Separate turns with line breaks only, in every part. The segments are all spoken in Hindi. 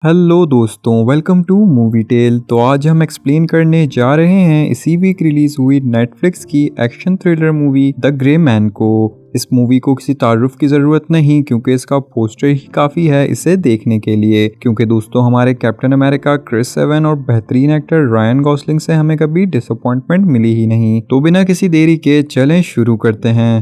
हेलो दोस्तों, वेलकम टू मूवी टेल। तो आज हम एक्सप्लेन करने जा रहे हैं इसी वीक रिलीज हुई नेटफ्लिक्स की action thriller movie the grey man को। इस मूवी को किसी तारुफ की ज़रूरत नहीं क्योंकि इसका पोस्टर ही काफ़ी है इसे देखने के लिए। क्योंकि दोस्तों हमारे कैप्टन अमेरिका क्रिस एवन और बेहतरीन एक्टर रायन गॉसलिंग से हमें कभी डिसअपॉइंटमेंट मिली ही नहीं। तो बिना किसी देरी के चलें शुरू करते हैं।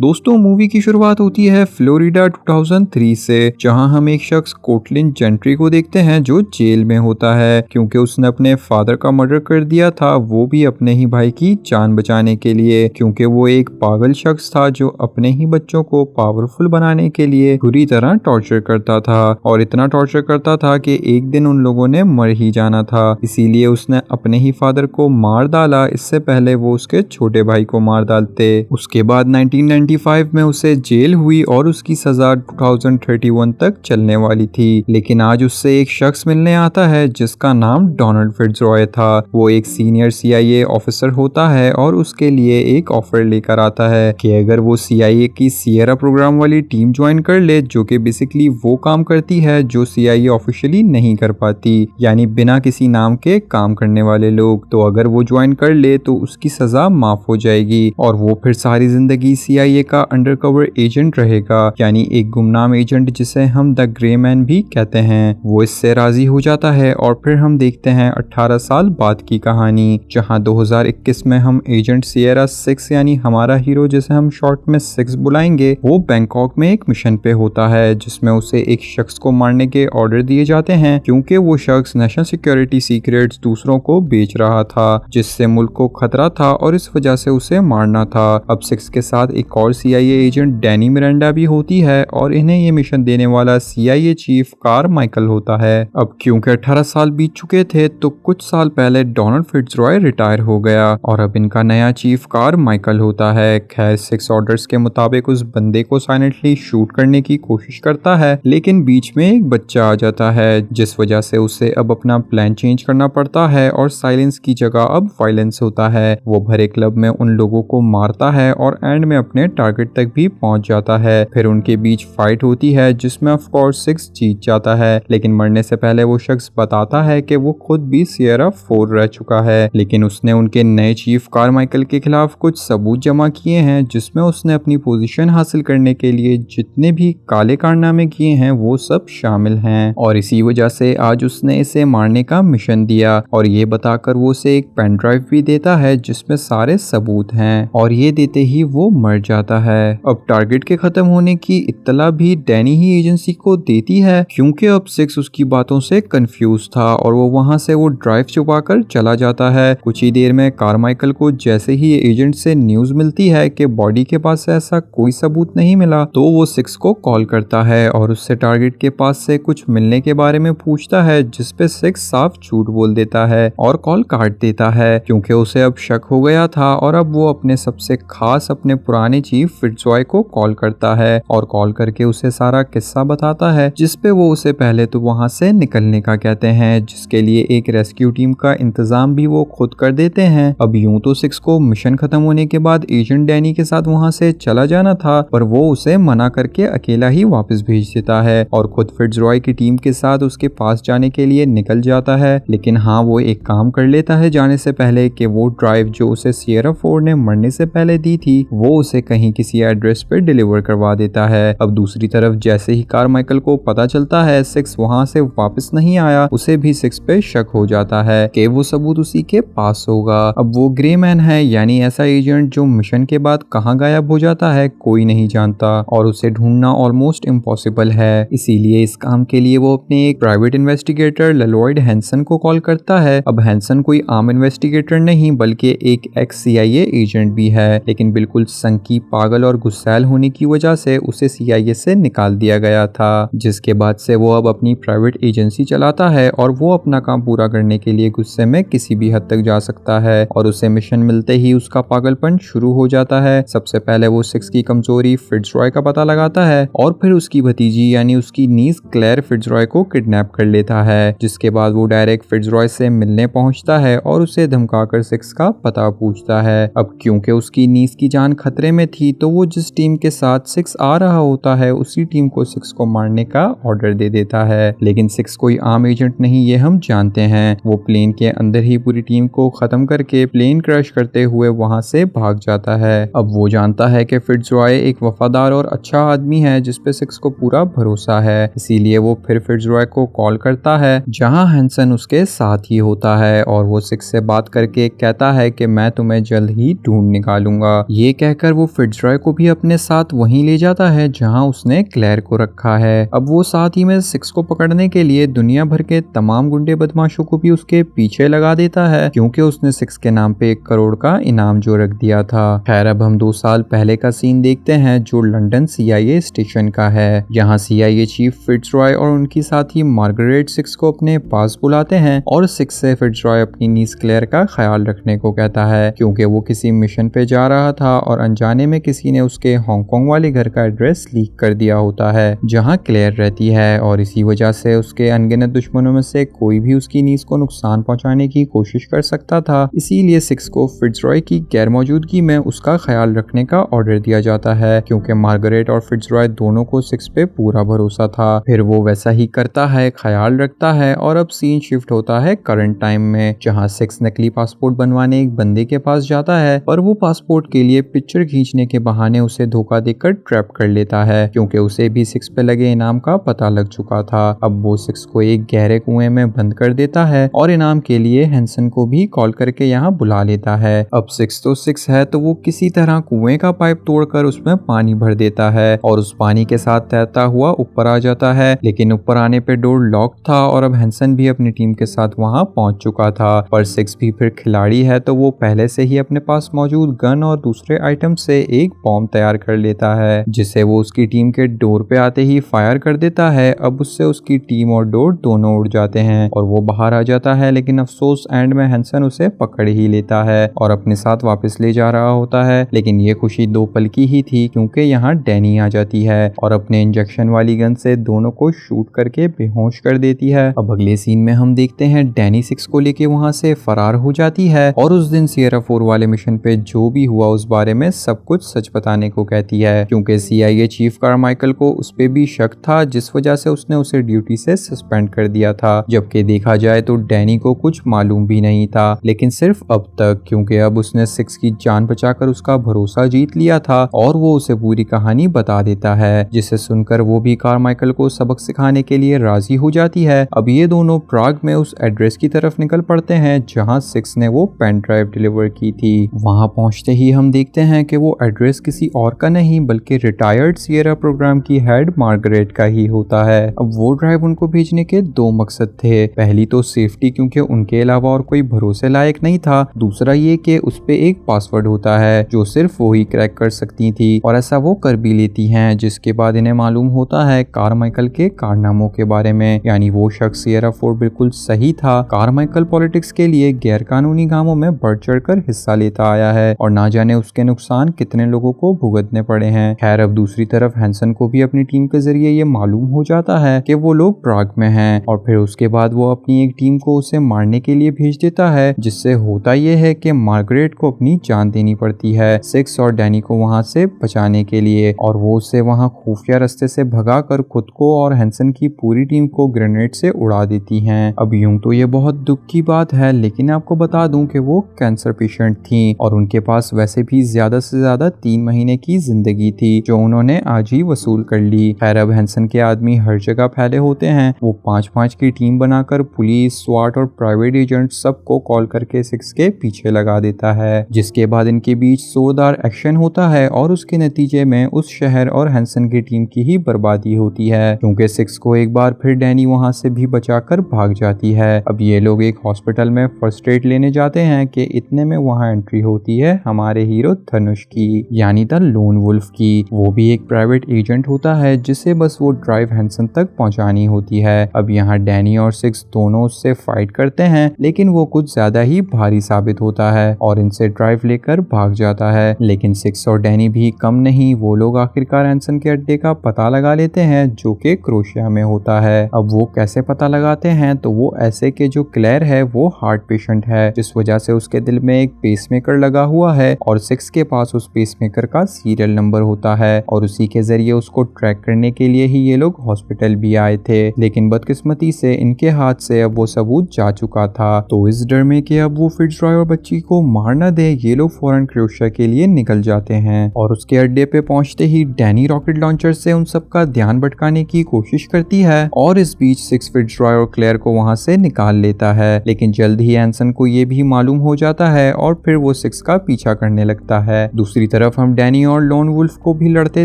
दोस्तों मूवी की शुरुआत होती है फ्लोरिडा 2003 से, जहां हम एक शख्स कोटलिन जेंट्री को देखते हैं जो जेल में होता है क्योंकि उसने अपने फादर का मर्डर कर दिया था, वो भी अपने ही भाई की जान बचाने के लिए। क्योंकि वो एक पागल शख्स था जो अपने ही बच्चों को पावरफुल बनाने के लिए बुरी तरह टॉर्चर करता था और इतना टॉर्चर करता था कि एक दिन उन लोगों ने मर ही जाना था। इसीलिए उसने अपने ही फादर को मार डाला, इससे पहले वो उसके छोटे भाई को मार डालते। उसके बाद 1995 में उसे जेल हुई और उसकी सजा 2031 तक चलने वाली थी। लेकिन आज उससे एक शख्स मिलने आता है जिसका नाम डोनाल्ड फिट्जरॉय था। वो एक सीनियर CIA ऑफिसर होता है और उसके लिए एक ऑफर लेकर आता है कि अगर वो CIA की सियरा प्रोग्राम वाली टीम ज्वाइन कर ले, जो कि बेसिकली वो काम करती है जो CIA ऑफिशियली नहीं कर पाती, यानी बिना किसी नाम के काम करने वाले लोग। तो अगर वो ज्वाइन कर ले तो उसकी सजा माफ हो जाएगी और वो फिर सारी जिंदगी CIA का अंडरकवर एजेंट रहेगा, यानी एक गुमनाम एजेंट जिसे हम द ग्रे मैन भी कहते हैं। वो इससे राजी हो जाता है और फिर हम देखते हैं 18 साल बाद की कहानी, जहां 2021 में हम एजेंट सियरा 6 यानी हमारा हीरो जिसे हम शॉर्ट में 6 बुलाएंगे, वो बैंकॉक में एक मिशन पे होता है जिसमें उसे एक शख्स को मारने के ऑर्डर दिए जाते हैं क्योंकि वो शख्स नेशनल सिक्योरिटी सीक्रेट्स दूसरों को बेच रहा था, जिससे मुल्क को खतरा था और इस वजह से उसे मारना था। अब 6 के साथ एक और CIA एजेंट डैनी मिरांडा भी होती है और इन्हें ये मिशन देने वाला CIA चीफ कारमाइकल होता है। अब क्योंकि 18 साल बीत चुके थे तो कुछ साल पहले डोनाल्ड फिट्जरॉय रिटायर हो गया और अब इनका नया चीफ कारमाइकल होता है। खैर 6 ऑर्डर्स के मुताबिक उस बंदे को साइलेंटली शूट करने की कोशिश करता है, लेकिन बीच में एक बच्चा आ जाता है जिस वजह से उसे अब अपना प्लान चेंज करना पड़ता है और साइलेंस की जगह अब वायलेंस होता है। वो भरे क्लब में उन लोगों को मारता है और एंड में अपने टारगेट तक भी पहुंच जाता है। फिर उनके बीच फाइट होती है जिसमें ऑफ कोर्स 6 जीत जाता है, लेकिन मरने से पहले वो शख्स बताता है कि वो खुद भी सियरा 4 रह चुका है, लेकिन उसने उनके नए चीफ कारमाइकल के खिलाफ कुछ सबूत जमा किए हैं जिसमें उसने अपनी पोजीशन हासिल करने के लिए जितने भी काले कारनामे किए हैं वो सब शामिल हैं। और इसी वजह से आज उसने इसे मारने का मिशन दिया और ये बताकर वो उसे एक पेन ड्राइव भी देता है जिसमें सारे सबूत हैं और ये देते ही वो मर जाता है। अब टारगेट के खत्म होने की इत्तला भी डैनी ही एजेंसी को देती है क्योंकि अब 6 उसकी बातों से कंफ्यूज था और वो वहां से वो ड्राइव छुपाकर चला जाता है। कुछ ही देर में कारमाइकल को जैसे ही एजेंट से न्यूज मिलती है कि बॉडी के पास से ऐसा कोई सबूत नहीं मिला, तो वो 6 को कॉल करता है और उससे टारगेट के पास से कुछ मिलने के बारे में पूछता है, जिसपे 6 साफ झूठ बोल देता है और कॉल काट देता है क्योंकि उसे अब शक हो गया था और अब वो अपने सबसे खास अपने पुराने चीफ फिट्जरॉय को कॉल करता है और कॉल करके उसे सारा किस्सा बताता है, जिसपे वो उसे पहले तो वहां से निकलने का कहते हैं, जिसके लिए एक रेस्क्यू टीम का इंतजाम भी वो खुद कर देते हैं। अब यूं तो 6 को मिशन खत्म होने के बाद एजेंट डैनी के साथ वहां से चला जाना था, पर वो उसे मना करके अकेला ही वापस भेज देता है और खुद फिट्जरॉय की टीम के साथ उसके पास जाने के लिए निकल जाता है। लेकिन हाँ, वो एक काम कर लेता है जाने से पहले कि वो ड्राइव जो उसे सियरा 4 ने मरने से पहले दी थी वो उसे कहीं किसी एड्रेस पे डिलीवर करवा देता है। अब दूसरी तरफ जैसे ही कारमाइकल को पता चलता है 6 वहां से वापस नहीं आया, उसे भी 6 पे शक हो जाता है कि वो सबूत उसी के पास होगा। अब वो ग्रे मैन है, यानी ऐसा एजेंट जो मिशन के बाद कहाँ गायब हो जाता है कोई नहीं जानता और उसे ढूंढना ऑलमोस्ट इम्पॉसिबल है। इसीलिए इस काम के लिए वो अपने एक प्राइवेट इन्वेस्टिगेटर ललॉयड हैंसन को कॉल करता है। अब हैंसन कोई आम इन्वेस्टिगेटर नहीं बल्कि एक ex CIA एजेंट भी है, लेकिन बिल्कुल संकी पागल और गुस्सैल होने की वजह से उसे CIA से निकाल दिया गया था, जिसके बाद से वो अब अपनी प्राइवेट एजेंसी चलाता है और वो अपना काम पूरा करने के लिए गुस्से में किसी भी हद तक जा सकता है। और उसे मिशन मिलते ही उसका पागलपन शुरू हो जाता है। सबसे पहले वो सिक्स की कमजोरी फिट्जरॉय का पता लगाता है और फिर उसकी भतीजी यानी उसकी नीस क्लेयर फिट्जरॉय को किडनैप कर लेता है, जिसके बाद वो डायरेक्ट फिट्जरॉय से मिलने पहुंचता है और उसे धमकाकर सिक्स का पता पूछता है। अब क्योंकि उसकी नीस की जान खतरे में थी तो वो जिस टीम के साथ सिक्स आ रहा होता है उसी टीम को सिक्स को मारने का ऑर्डर दे देता है। लेकिन सिक्स कोई आम एजेंट नहीं, ये हम जानते हैं। वो प्लेन के अंदर ही पूरी टीम को खत्म करके प्लेन क्रैश करते हुए वहां से भाग जाता है। अब वो जानता है कि फिट्जरॉय एक वफादार और अच्छा आदमी है जिसपे सिक्स को पूरा भरोसा है, इसीलिए वो फिर फिट्जरॉय को कॉल करता है जहां हैंसन उसके साथ ही होता है और वो सिक्स से बात करके कहता है कि मैं तुम्हें जल्द ही ढूंढ निकालूंगा। ये कहकर वो फिट्जरॉय को भी अपने साथ वहीं ले जाता है जहां उसने क्लेयर को रखा है। अब वो साथ ही में सिक्स को पकड़ने के लिए दुनिया भर के तमाम गुंडे बदमाशों को भी उसके पीछे लगा देता है, क्योंकि उसने सिक्स के नाम पे 1 करोड़ का इनाम जो रख दिया था। खैर अब हम 2 साल पहले का सीन देखते हैं जो लंदन CIA स्टेशन का है। यहाँ CIA चीफ फिट्जरॉय और उनकी साथी मार्गरेट सिक्स को अपने पास बुलाते हैं और सिक्स से फिट्जरॉय अपनी नीस क्लेयर का ख्याल रखने को कहता है, क्योंकि वो किसी मिशन पे जा रहा था और अनजाने में किसी ने उसके हांगकांग वाले घर का एड्रेस लीक कर दिया होता है जहाँ क्लेयर रहती है, और इसी वजह से उसके अनगिनत दुश्मनों में से कोई भी उसकी नीस को नुकसान पहुंचाने की कोशिश कर सकता था। इसीलिए सिक्स को फिट्जरॉय की गैर मौजूदगी में उसका ख्याल रखने का ऑर्डर दिया जाता है, क्योंकि मार्गरेट और फिट्जरॉय दोनों को सिक्स पे पूरा भरोसा था। फिर वो वैसा ही करता है, ख्याल रखता है और अब सीन शिफ्ट होता है करंट टाइम में, जहाँ सिक्स नकली पासपोर्ट बनवाने एक बंदे के पास जाता है, पर वो पासपोर्ट के लिए पिक्चर खींचने के बहाने उसे धोखा देकर ट्रैप कर लेता है, क्योंकि उसे भी सिक्स पे लगे इनाम का पता लग चुका था। अब वो सिक्स को एक गहरे कुएं में बंद कर देता है और इनाम के लिए हैंसन को भी कॉल करके यहाँ बुला लेता है। अब सिक्स तो सिक्स है तो वो किसी तरह कुएं का पाइप तोड़कर उसमें पानी भर देता है और उस पानी के साथ तैरता हुआ ऊपर आ जाता है, लेकिन ऊपर आने पे डोर लॉक था और अब हैंसन भी अपनी टीम के साथ वहाँ पहुंच चुका था। पर सिक्स भी फिर खिलाड़ी है तो वो पहले से ही अपने पास मौजूद गन और दूसरे आइटम से एक बॉम्ब तैयार कर लेता है, जिसे वो उसकी टीम के डोर पे आते ही फायर कर देता है। अब उससे उसकी टीम और डोर दोनों उड़ जाते हैं और वो बाहर आ जाता है, लेकिन अफसोस एंड में हैंसन उसे पकड़ ही लेता है और अपने साथ वापस ले जा रहा होता है। लेकिन ये खुशी 2 पल की ही थी, क्योंकि यहाँ डैनी आ जाती है और अपने इंजेक्शन वाली गन से दोनों को शूट करके बेहोश कर देती है। अब अगले सीन में हम देखते हैं डैनी सिक्स को लेके वहाँ से फरार हो जाती है और उस दिन सियरा 4 वाले मिशन पे जो भी हुआ उस बारे में सब कुछ सच बताने को कहती है, क्योंकि CIA चीफ कारमाइकल को उस पे भी शक था, जिस वजह से उसने उसे ड्यूटी से सस्पेंड कर दिया था। जबकि देखा जाए तो डैनी को कुछ मालूम भी नहीं था, लेकिन सिर्फ अब तक, क्योंकि अब उसने सिक्स की जान बचाकर उसका भरोसा जीत लिया था और वो उसे पूरी कहानी बता देता है, जिसे सुनकर वो भी कारमाइकल को सबक सिखाने के लिए राजी हो जाती है। अब ये दोनों प्राग में उस एड्रेस की तरफ निकल पड़ते हैं जहां सिक्स ने वो पेन ड्राइव डिलीवर की थी। वहां पहुंचते ही हम देखते हैं कि वो एड्रेस किसी और का नहीं बल्कि रिटायर्ड सियरा प्रोग्राम की हेड मार्गरेट का ही होता है। अब वो ड्राइव उनको भेजने के 2 मकसद थे। पहली तो सेफ्टी, क्योंकि उनके अलावा और कोई भरोसे लायक नहीं था। दूसरा ये कि उस पे एक पासवर्ड होता है जो सिर्फ वो ही क्रैक कर सकती थी, और ऐसा वो कर भी लेती हैं, जिसके बाद इन्हें मालूम होता है कारमाइकल के कारनामों के बारे में। यानी वो शख्स सियरा 4 बिल्कुल सही था। कारमाइकल पॉलिटिक्स के लिए गैर कानूनी कामों में बढ़ चढ़कर हिस्सा लेता आया है और ना जाने उसके नुकसान कितने लोगों को भुगतने पड़े हैं। खैर अब दूसरी तरफ हैंसन को भी अपनी टीम के जरिए ये मालूम हो जाता है कि वो लोग प्राग में हैं, और फिर उसके बाद वो अपनी एक टीम को उसे मारने के लिए भेज देता है, जिससे होता ये है कि मार्गरेट को अपनी जान देनी पड़ती है सिक्स और डैनी को वहां से बचाने के लिए, और वो उसे वहां खुफिया रास्ते से भगाकर खुद को और हैंसन की पूरी टीम को ग्रेनेड से उड़ा देती हैं। अब यूं तो ये बहुत दुख की बात है, लेकिन आपको बता दूं कि वो कैंसर पेशेंट थी और उनके पास वैसे भी ज्यादा से ज्यादा 3 महीने की जिंदगी थी, जो उन्होंने आज ही वसूल कर ली। खैर अब हैंसन के आदमी हर जगह फैले होते हैं। वो 5-5 की टीम बनाकर पुलिस, स्वाट और प्राइवेट एजेंट सबको कॉल करके सिक्स के पीछे लगा देता है, जिसके बाद इनके बीच जोरदार एक्शन होता है और उसके नतीजे में उस शहर और हैंसन की टीम की ही बर्बादी होती है, क्योंकि सिक्स को एक बार फिर डैनी वहां से भी बचाकर भाग जाती है। अब ये लोग एक हॉस्पिटल में फर्स्ट एड लेने जाते हैं कि इतने में वहां एंट्री होती है हमारे हीरो धनुष की। यानी द लोन वुल्फ की। वो भी एक प्राइवेट एजेंट होता है जिसे बस वो ड्राइव हैंसन तक पहुंचानी होती है। अब यहाँ डैनी और सिक्स दोनों उससे फाइट करते हैं, लेकिन वो कुछ ज्यादा ही भारी साबित होता है और इनसे ड्राइव लेकर भाग जाता है। लेकिन सिक्स और डैनी भी कम नहीं, वो लोग आखिरकार हैंसन के अड्डे का पता लगा लेते हैं जो कि क्रोशिया में होता है। अब वो कैसे पता लगाते हैं, तो वो ऐसे कि जो क्लेयर है वो हार्ट पेशेंट है, जिस वजह से उसके दिल में एक पेसमेकर लगा हुआ है और सिक्स के पास उस पेसमेकर का सीरियल नंबर होता है और उसी के जरिए उसको ट्रैक करने के लिए ही ये लोग हॉस्पिटल भी आए थे। लेकिन बदकिस्मती से इनके हाथ से अब वो सबूत जा चुका था, तो इस डर में कि अब वो फिट्जरॉय और बच्ची को मार न दे, ये लोग फौरन क्रोशिया के लिए निकल जाते हैं। और उसके अड्डे पे पहुंचते ही डैनी रॉकेट लॉन्चर से उन सबका ध्यान भटकाने की कोशिश करती है और इस बीच सिक्स फिट्जरॉय और क्लेयर को वहां से निकाल लेता है। लेकिन जल्द ही हैंसन को ये भी मालूम हो जाता है और फिर वो सिक्स का पीछा करने लगता है। दूसरी तरफ हम डैनी और लोन वुल्फ को भी लड़ते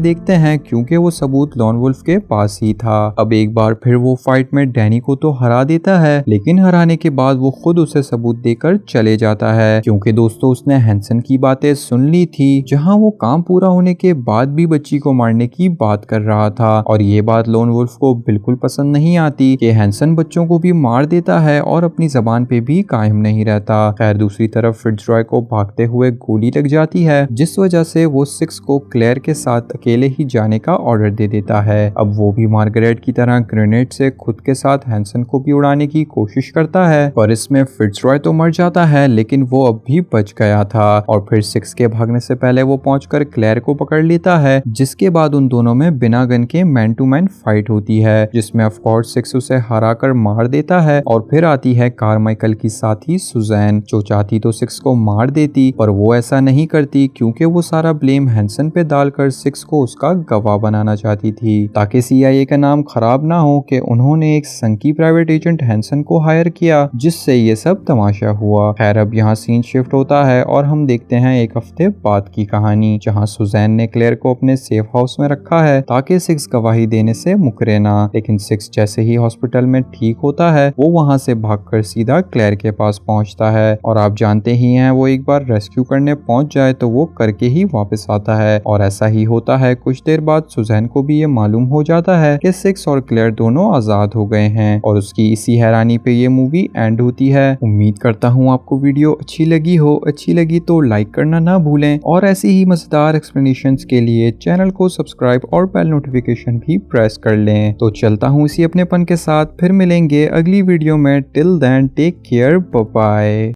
देखते हैं, क्योंकि वो सबूत लोन वुल्फ के पास ही था। अब एक बार फिर वो फाइट में डैनी को तो हरा देता है, लेकिन हराने के बाद वो खुद उसे सबूत देकर चले जाता है, क्योंकि दोस्तों उसने हैंसन की बातें सुन ली थी, जहां वो काम पूरा होने के बाद भी बच्ची को मारने की बात कर रहा था। और ये बात लोन वुल्फ को बिल्कुल पसंद नहीं आती कि हैंसन बच्चों को भी मार देता है और अपनी जबान पे भी कायम नहीं रहता। खैर दूसरी तरफ फिट्जरॉय को भागते हुए गोली लग जाती है, जिस वजह से वो सिक्स को क्लेयर के साथ अकेले ही जाने का ऑर्डर दे देता है। अब वो भी मार्गरेट की तरह ग्रेनेड से खुद के साथ हैंसन को भी उड़ाने की कोशिश करता है, पर इसमें फिट्जरॉय तो मर जाता है, लेकिन वो अब भी बच गया था। और फिर सिक्स के भागने से पहले वो पहुंचकर क्लेयर को पकड़ लेता है, जिसके बाद उन दोनों में बिना गन के मैन टू मैन फाइट होती है, जिसमें ऑफ कोर्स सिक्स उसे हराकर मार देता है। और फिर आती है कारमाइकल की साथी सुजैन, जो चाहती तो सिक्स को मार देती, पर वो ऐसा नहीं करती क्योंकि वो सारा ब्लेम हैंसन पे डालकर सिक्स को उसका गवाह बनाना चाहती थी, ताकि CIA का नाम खराब ना हो कि उन्होंने एक संकी प्राइवेट एजेंट हैंसन को हायर किया, जिससे ये सब तमाशा हुआ। खैर अब यहाँ सीन शिफ्ट होता है और हम देखते हैं एक हफ्ते बाद की कहानी, जहाँ सुजैन ने क्लेयर को अपने सेफ हाउस में रखा है ताकि सिक्स गवाही देने से मुकरे ना। लेकिन सिक्स जैसे ही हॉस्पिटल में ठीक होता है, वो वहाँ से भागकर सीधा क्लेयर के पास पहुँचता है। और आप जानते ही हैं, वो एक बार रेस्क्यू करने पहुँच जाए तो वो करके ही वापस आता है। और ऐसा ही होता है। कुछ देर बाद सुजैन को भी ये मालूम हो जाता है कि सिक्स और क्लेयर दोनों आजाद हो गए हैं और उसकी इसी हैरानी पे ये मूवी एंड होती है। उम्मीद करता हूँ आपको वीडियो अच्छी लगी हो। अच्छी लगी तो लाइक करना ना भूलें और ऐसी ही मजेदार एक्सप्लेनेशंस के लिए चैनल को सब्सक्राइब और बेल नोटिफिकेशन भी प्रेस कर लें। तो चलता हूँ इसी अपनेपन के साथ, फिर मिलेंगे अगली वीडियो में। Till then take care, bye bye.